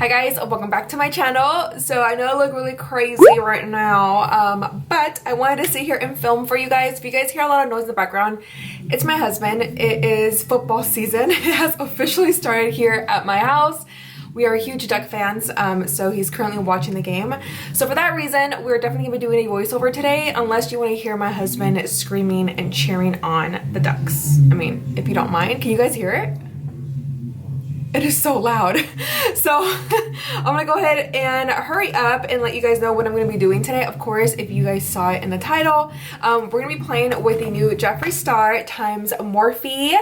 Hi guys, welcome back to my channel. So I know I look really crazy right now, but I wanted to sit here and film for you guys. If you guys hear a lot of noise in the background, it's my husband. It is football season. It has officially started here at my house. We are huge Duck fans, so he's currently watching the game. So for that reason, we're definitely gonna be doing a voiceover today, unless you want to hear my husband screaming and cheering on the Ducks. I mean, if you don't mind. Can you guys hear it? It is so loud. So I'm gonna go ahead and hurry up and let you guys know what I'm gonna be doing today. Of course, if you guys saw it in the title, we're gonna be playing with the new Jeffree Star times Morphe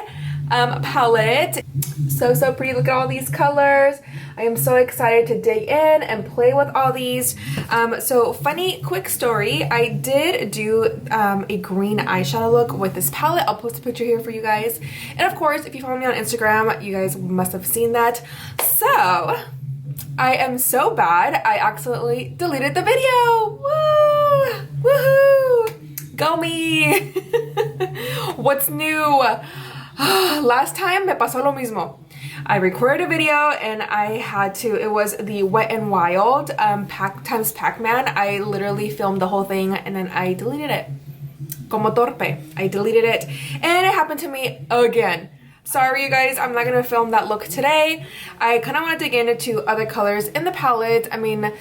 palette. So pretty. Look at all these colors. I am so excited to dig in and play with all these. So funny quick story, I did do a green eyeshadow look with this palette. I'll post a picture here for you guys, and of course if you follow me on Instagram, you guys must have seen that. So I am so bad, I accidentally deleted the video. Woo! Woohoo! Go me! What's new? Last time me pasó lo mismo. I recorded a video and I had to, it was the Wet n Wild times Pac-Man. I literally filmed the whole thing and then I deleted it. Como torpe. I deleted it and it happened to me again. Sorry you guys, I'm not gonna film that look today. I kind of want to dig into other colors in the palette. I mean,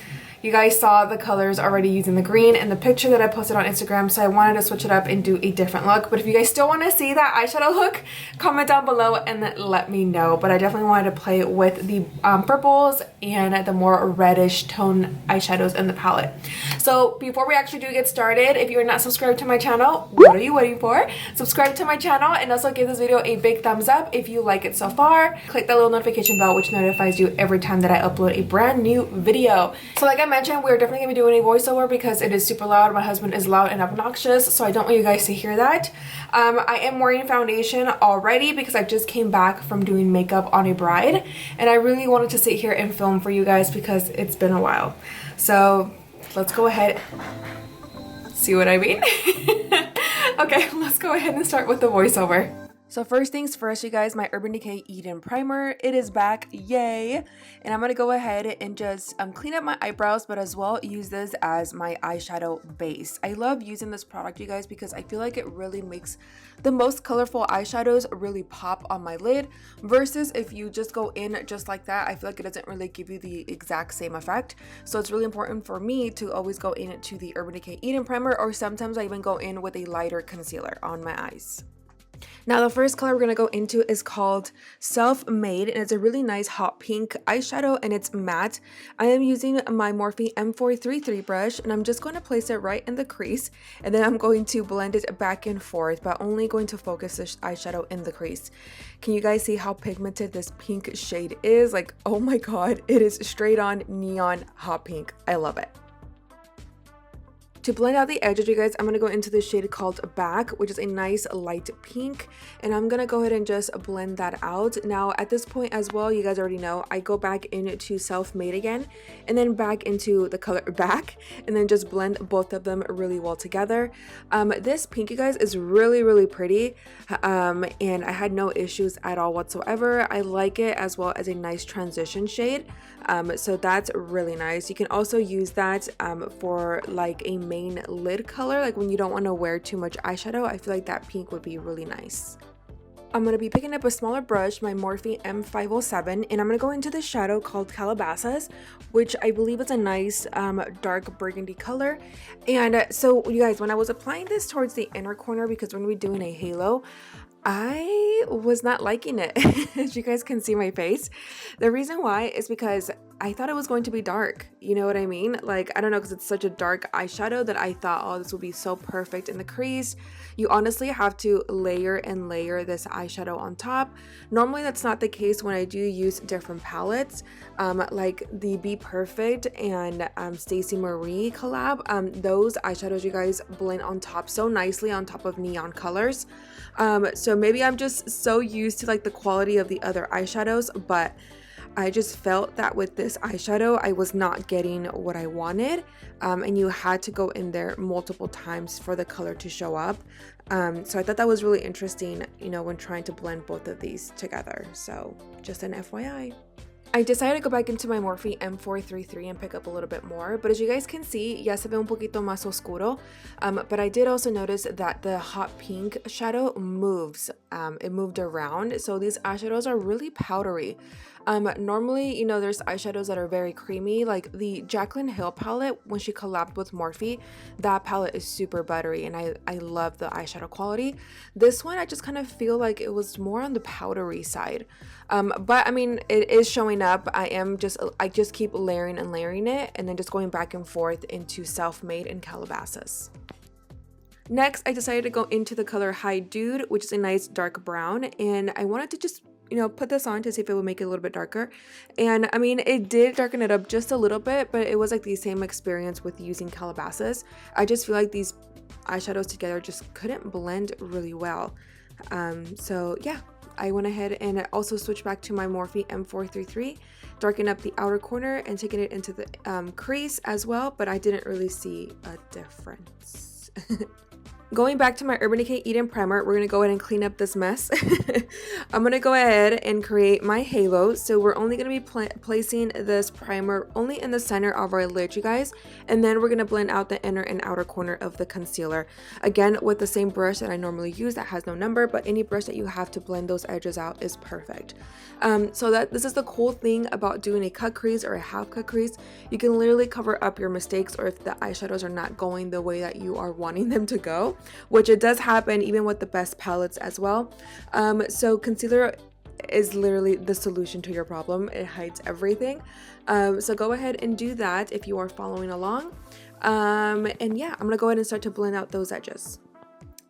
you guys saw the colors already using the green in the picture that I posted on Instagram, so I wanted to switch it up and do a different look. But if you guys still want to see that eyeshadow look, comment down below and let me know. But I definitely wanted to play with the purples and the more reddish tone eyeshadows in the palette. So before we actually do get started, if you're not subscribed to my channel, what are you waiting for? Subscribe to my channel and also give this video a big thumbs up if you like it so far. Click that little notification bell which notifies you every time that I upload a brand new video. So like I mentioned, we're definitely gonna be doing a voiceover because it is super loud. My husband is loud and obnoxious, so I don't want you guys to hear that. I am wearing foundation already because I just came back from doing makeup on a bride, and I really wanted to sit here and film for you guys because it's been a while. So let's go ahead. See what I mean? Okay, let's go ahead and start with the voiceover. So first things first, you guys, my Urban Decay Eden primer, it is back, yay! And I'm gonna go ahead and just clean up my eyebrows, but as well use this as my eyeshadow base. I love using this product, you guys, because I feel like it really makes the most colorful eyeshadows really pop on my lid, versus if you just go in just like that, I feel like it doesn't really give you the exact same effect. So it's really important for me to always go into the Urban Decay Eden primer, or sometimes I even go in with a lighter concealer on my eyes. Now the first color we're going to go into is called Self-Made, and it's a really nice hot pink eyeshadow and it's matte. I am using my Morphe M433 brush and I'm just going to place it right in the crease, and then I'm going to blend it back and forth, but only going to focus this eyeshadow in the crease. Can you guys see how pigmented this pink shade is? Like, oh my god, it is straight on neon hot pink. I love it. To blend out the edges, you guys, I'm going to go into the shade called Back, which is a nice light pink, and I'm going to go ahead and just blend that out. Now at this point as well, you guys already know, I go back into Self-Made again and then back into the color Back, and then just blend both of them really well together. This pink, you guys, is really pretty, and I had no issues at all whatsoever. I like it as well as a nice transition shade, so that's really nice. You can also use that for like a main lid color, like when you don't want to wear too much eyeshadow. I feel like that pink would be really nice. I'm going to be picking up a smaller brush, my Morphe M507, and I'm going to go into the shadow called Calabasas, which I believe is a nice dark burgundy color. And so you guys, when I was applying this towards the inner corner, because we're going to be doing a halo, I was not liking it. As you guys can see my face. The reason why is because I thought it was going to be dark. You know what I mean? Like, I don't know, because it's such a dark eyeshadow that I thought, oh, this will be so perfect in the crease. You honestly have to layer and layer this eyeshadow on top. Normally that's not the case when I do use different palettes, like the Be Perfect and Stacey Marie collab. Those eyeshadows, you guys, blend on top so nicely on top of neon colors. So maybe I'm just so used to like the quality of the other eyeshadows, but I just felt that with this eyeshadow I was not getting what I wanted, and you had to go in there multiple times for the color to show up. So I thought that was really interesting, you know, when trying to blend both of these together. So just an FYI. I decided to go back into my Morphe M433 and pick up a little bit more, but as you guys can see, ya se ve un poquito más oscuro, but I did also notice that the hot pink shadow moves. It moved around, so these eyeshadows are really powdery. Normally, you know, there's eyeshadows that are very creamy, like the Jaclyn Hill palette when she collabed with Morphe. That palette is super buttery, and I love the eyeshadow quality. This one, I just kind of feel like it was more on the powdery side, but I mean, it is showing up. I just keep layering and layering it, and then just going back and forth into Self-Made and Calabasas. Next, I decided to go into the color Hi Dude, which is a nice dark brown, and I wanted to just, you know, put this on to see if it would make it a little bit darker. And I mean, it did darken it up just a little bit, but it was like the same experience with using Calabasas. I just feel like these eyeshadows together just couldn't blend really well. So yeah, I went ahead and also switched back to my Morphe M433, darken up the outer corner and taking it into the crease as well, but I didn't really see a difference. Going back to my Urban Decay Eden Primer, we're going to go ahead and clean up this mess. I'm going to go ahead and create my halo. So we're only going to be placing this primer only in the center of our lid, you guys. And then we're going to blend out the inner and outer corner of the concealer. Again, with the same brush that I normally use that has no number, but any brush that you have to blend those edges out is perfect. So this is the cool thing about doing a cut crease or a half cut crease. You can literally cover up your mistakes, or if the eyeshadows are not going the way that you are wanting them to go, which it does happen even with the best palettes as well. So concealer is literally the solution to your problem. It hides everything. So go ahead and do that if you are following along. And yeah, I'm gonna go ahead and start to blend out those edges.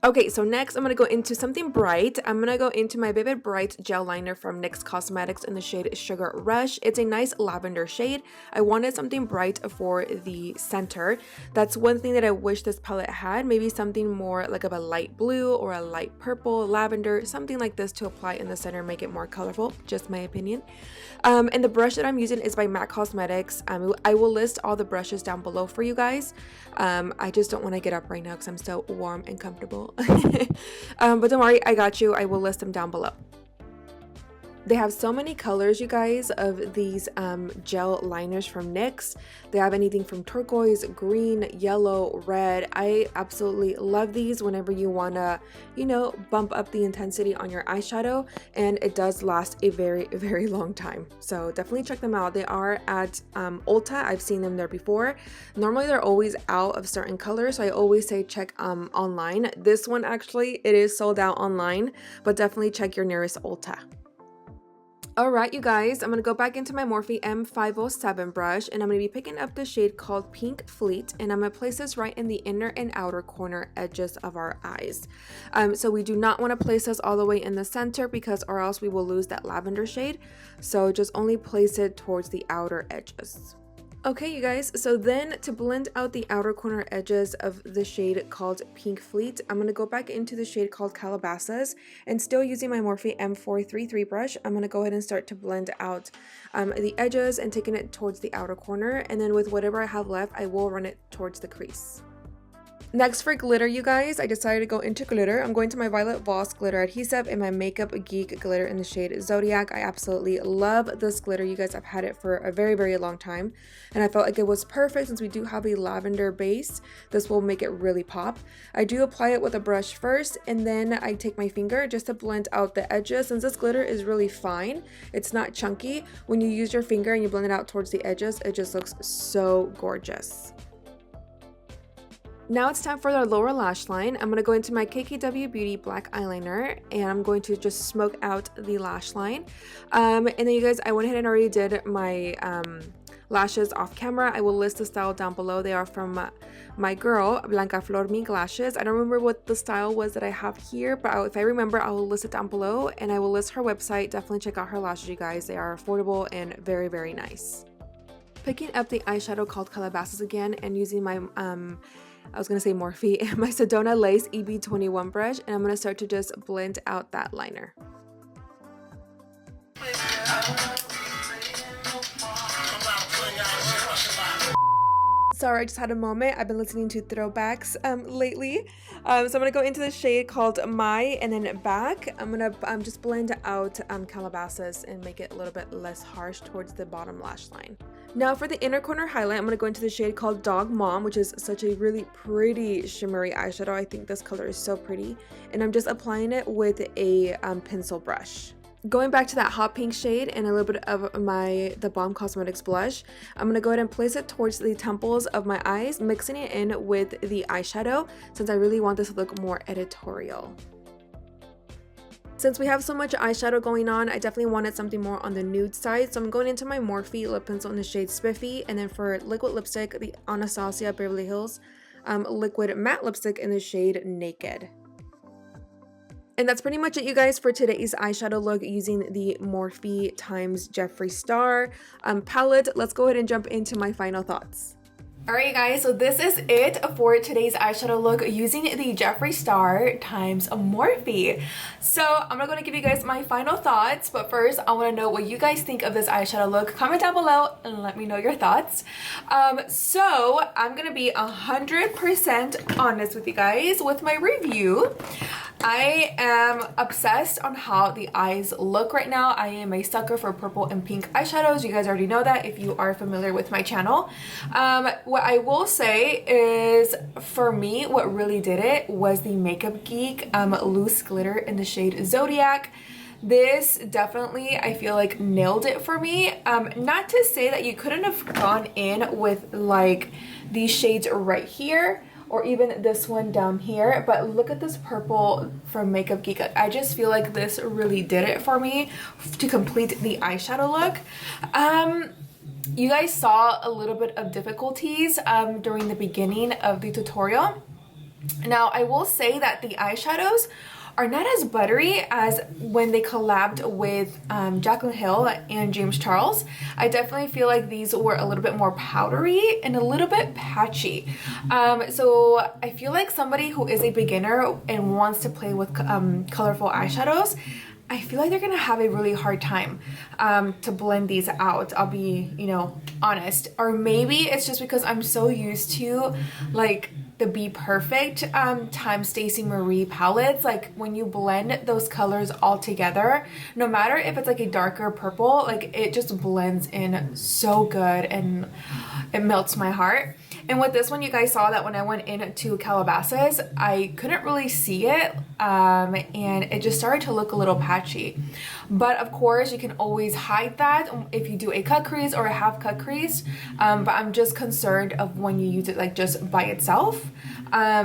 Okay, so next I'm going to go into something bright. I'm going to go into my Vivid Bright Gel Liner from NYX Cosmetics in the shade Sugar Rush. It's a nice lavender shade. I wanted something bright for the center. That's one thing that I wish this palette had. Maybe something more like of a light blue or a light purple, lavender, something like this to apply in the center, make it more colorful, just my opinion. And the brush that I'm using is by MAC Cosmetics. I will list all the brushes down below for you guys. I just don't want to get up right now because I'm so warm and comfortable. But don't worry, I got you. I will list them down below. They have so many colors, you guys, of these gel liners from NYX. They have anything from turquoise, green, yellow, red. I absolutely love these whenever you want to, you know, bump up the intensity on your eyeshadow, and it does last a very, very long time. So definitely check them out. They are at Ulta. I've seen them there before. Normally they're always out of certain colors, so I always say check online. This one actually, it is sold out online, but definitely check your nearest Ulta. Alright, you guys, I'm going to go back into my Morphe M507 brush, and I'm going to be picking up the shade called Pink Fleet, and I'm going to place this right in the inner and outer corner edges of our eyes. So we do not want to place this all the way in the center, because or else we will lose that lavender shade. So just only place it towards the outer edges. Okay, you guys, so then to blend out the outer corner edges of the shade called Pink Fleet, I'm going to go back into the shade called Calabasas, and still using my Morphe M433 brush, I'm going to go ahead and start to blend out the edges and taking it towards the outer corner, and then with whatever I have left, I will run it towards the crease. Next for glitter, you guys, I decided to go into glitter. I'm going to my Violet Voss glitter adhesive and my Makeup Geek glitter in the shade Zodiac. I absolutely love this glitter, you guys. I've had it for a very, very long time, and I felt like it was perfect since we do have a lavender base. This will make it really pop. I do apply it with a brush first, and then I take my finger just to blend out the edges. Since this glitter is really fine, it's not chunky, when you use your finger and you blend it out towards the edges, it just looks so gorgeous. Now it's time for our lower lash line. I'm going to go into my KKW Beauty black eyeliner, and I'm going to just smoke out the lash line. And then you guys, I went ahead and already did my lashes off camera. I will list the style down below. They are from my girl, Blanca Flor Mink Lashes. I don't remember what the style was that I have here, but if I remember, I will list it down below, and I will list her website. Definitely check out her lashes, you guys. They are affordable and very, very nice. Picking up the eyeshadow called Calabasas again, and using my I was gonna say Morphe, my Sedona Lace EB21 brush, and I'm gonna start to just blend out that liner. Sorry, I just had a moment. I've been listening to throwbacks lately. So I'm gonna go into the shade called My, and then back, I'm gonna just blend out Calabasas and make it a little bit less harsh towards the bottom lash line. Now for the inner corner highlight, I'm gonna go into the shade called Dog Mom, which is such a really pretty shimmery eyeshadow. I think this color is so pretty, and I'm just applying it with a pencil brush. Going back to that hot pink shade and a little bit of the Balm Cosmetics blush, I'm going to go ahead and place it towards the temples of my eyes, mixing it in with the eyeshadow since I really want this to look more editorial. Since we have so much eyeshadow going on, I definitely wanted something more on the nude side, so I'm going into my Morphe lip pencil in the shade Spiffy, and then for liquid lipstick, the Anastasia Beverly Hills liquid matte lipstick in the shade Naked. And that's pretty much it, you guys, for today's eyeshadow look using the Morphe x Jeffree Star palette. Let's go ahead and jump into my final thoughts. Alright guys, so this is it for today's eyeshadow look using the Jeffree Star x Morphe. So I'm not going to give you guys my final thoughts, but first I want to know what you guys think of this eyeshadow look. Comment down below and let me know your thoughts. So I'm going to be 100% honest with you guys with my review. I am obsessed on how the eyes look right now. I am a sucker for purple and pink eyeshadows. You guys already know that if you are familiar with my channel. What I will say is, for me, what really did it was the Makeup Geek loose glitter in the shade Zodiac. This definitely, I feel like, nailed it for me. Not to say that you couldn't have gone in with like these shades right here, or even this one down here, but look at this purple from Makeup Geek. I just feel like this really did it for me to complete the eyeshadow look. You guys saw a little bit of difficulties during the beginning of the tutorial. Now, I will say that the eyeshadows are not as buttery as when they collabed with Jaclyn Hill and James Charles. I definitely feel like these were a little bit more powdery and a little bit patchy. So I feel like somebody who is a beginner and wants to play with colorful eyeshadows, I feel like they're gonna have a really hard time to blend these out. I'll be, you know, honest. Or maybe it's just because I'm so used to like the Be Perfect x Stacey Marie palettes. Like when you blend those colors all together, no matter if it's like a darker purple, like it just blends in so good and it melts my heart. And with this one, you guys saw that when I went into Calabasas, I couldn't really see it, and it just started to look a little patchy. But of course, you can always hide that if you do a cut crease or a half cut crease, but I'm just concerned of when you use it like just by itself. I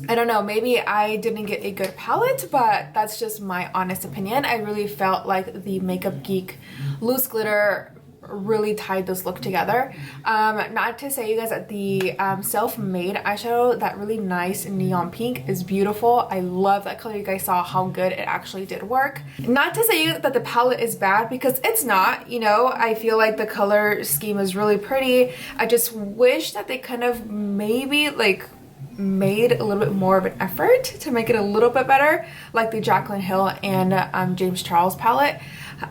don't know, maybe I didn't get a good palette, but that's just my honest opinion. I really felt like the Makeup Geek loose glitter really tied this look together. Not to say, you guys, that the self-made eyeshadow, that really nice neon pink, is beautiful. I love that color. You guys saw how good it actually did work. Not to say that the palette is bad, because it's not, you know. I feel like the color scheme is really pretty. I just wish that they kind of maybe like made a little bit more of an effort to make it a little bit better, like the Jaclyn Hill and James Charles palette.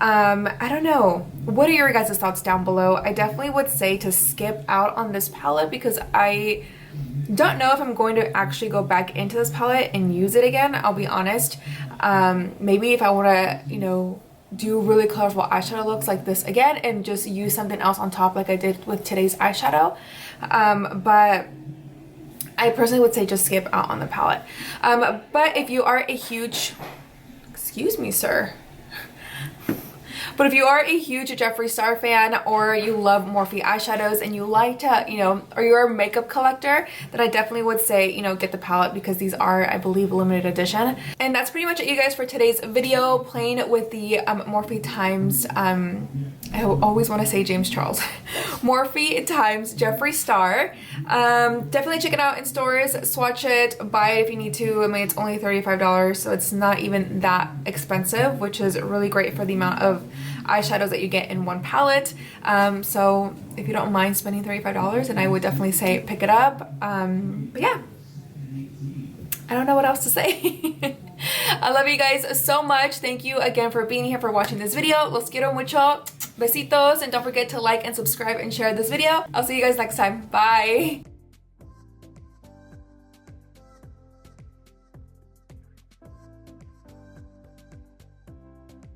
I don't know. What are your guys' thoughts down below? I definitely would say to skip out on this palette because I don't know if I'm going to actually go back into this palette and use it again. I'll be honest. Maybe if I want to, you know, do really colorful eyeshadow looks like this again and just use something else on top like I did with today's eyeshadow. But I personally would say just skip out on the palette. But if you are a huge, excuse me, sir. But if you are a huge Jeffree Star fan, or you love Morphe eyeshadows and you like to, you know, or you're a makeup collector, then I definitely would say, you know, get the palette because these are, I believe, limited edition. And that's pretty much it, you guys, for today's video, playing with the Morphe x, I always want to say James Charles. Morphe x Jeffree Star. Definitely check it out in stores, swatch it, buy it if you need to. I mean, it's only $35, so it's not even that expensive, which is really great for the amount of eyeshadows that you get in one palette. So if you don't mind spending $35, then I would definitely say pick it up. But yeah, I don't know what else to say. I love you guys so much. Thank you again for being here, for watching this video. Los quiero mucho. Besitos, and don't forget to like and subscribe and share this video. I'll see you guys next time. Bye.